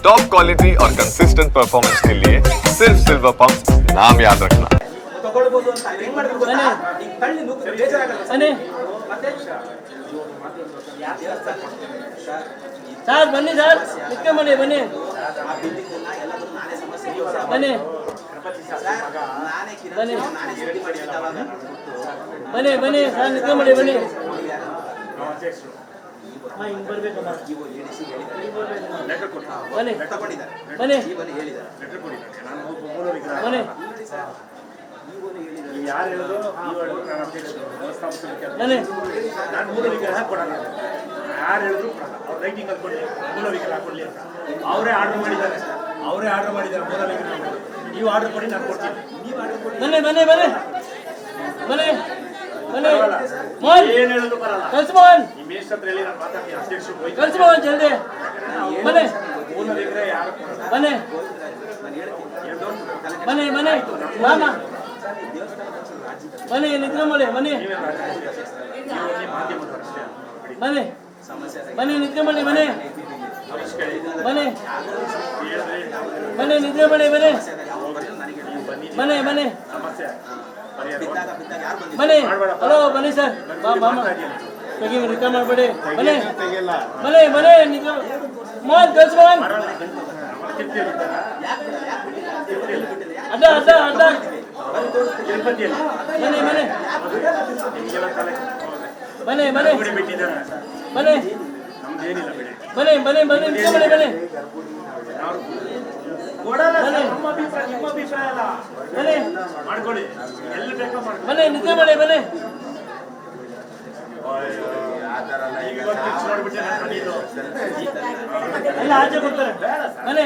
Top quality और consistent performance के लिए सिर्फ सिल्वर पंप नाम याद रखना। सर बन्नी सर नित्य बने बने बने बने बने बने सर नित्य बने बने बने बने बने ಯಾರು ಹೇಳಿದ್ರು ನಾನು ಅಧ್ಯಕ್ಷ ಬನೆ ನಾನು ಮೂಲ ವಿಗ್ರಹ ಕೊಡಲ್ಲ ಯಾರು ಹೇಳಿದ್ರು ಕೊಡಲ್ಲ ಅವ್ರು ರೈಟಿಂಗ್ ಅಲ್ಲಿ ಕೊಡಲಿ ಮೂಲ ವಿಗ್ರಹ ಕೊಡಲಿ ಅಂತ ಅವರೇ ಆರ್ಡರ್ ಮಾಡಿದ್ದಾರೆ ಮೂಲ ವಿಗ್ರಹ ನೀವು ಆರ್ಡರ್ ಕೊಡಿ ನಾನು ಕೊಡ್ತೀನಿ ಬನೆ ಬನೆ ಬನೆ ಬನೆ ಬನೆ ಮೋಹನ್ ಏನು ಹೇಳಿದ್ರು ಬರಲ್ಲ ಕಲ್ಸ ಮೋಹನ್ ಈ ಮೇಷ್ ಹತ್ರ ಹೇಳಿ ನಾನು ಮಾತಾಡ್ತೀನಿ ಅಧ್ಯಕ್ಷರು ಕಲ್ಸ ಮೋಹನ್ ಜಲ್ದಿ ಬನೆ ಮೂಲ ವಿಗ್ರಹ ಯಾರು ಬನೆ ಬನೆ ಬನೆ ಮಾಮ ಬನೆ ನಿದ್ರೆ ಮಳೆ ಬನೆ ಬನೆ ಬನೆ ನಿದ್ರೆ ಮಳೆ ಬನೆ ಬನೆ ಬನೆ ನಿದ್ರೆ ಮಳೆ ಬನೆ ಬನೆ ಬನೆ ಬನೆ ಹಲೋ ಬನ್ನಿ ಸರ್ ಬಾ ಮಾಮ ತೆಗಿ ನಿದ್ರೆ ಮಾಡಬೇಡಿ ಬನೆ ಬನೆ ಬನೆ ನಿದ್ರೆ ಮೋಹನ್ ಕಲ್ಸ ಮೋಹನ್ ಅಡ್ಡ ಅಡ್ಡ ಅಡ್ಡ ಬನೆ ಬನೆ ಬನೆ ಬನೆ ಬನೆ ಬನೆ ಬನೆ ಬನೆ ನಿತ್ಯ ಬನೆ ಬನೆ ಬನೆ ಮಾಡ್ಕೊಳ್ಳಿ ಎಲ್ಲಿ ಬೇಕೋ ಮಾಡ್ಕೊಳ್ಳಿ ಬನೆ ನಿತ್ಯ ಬನೆ ಬನೆ ಎಲ್ಲ ಆಚೆ ಕೊಡ್ತಾರೆ ಬನೆ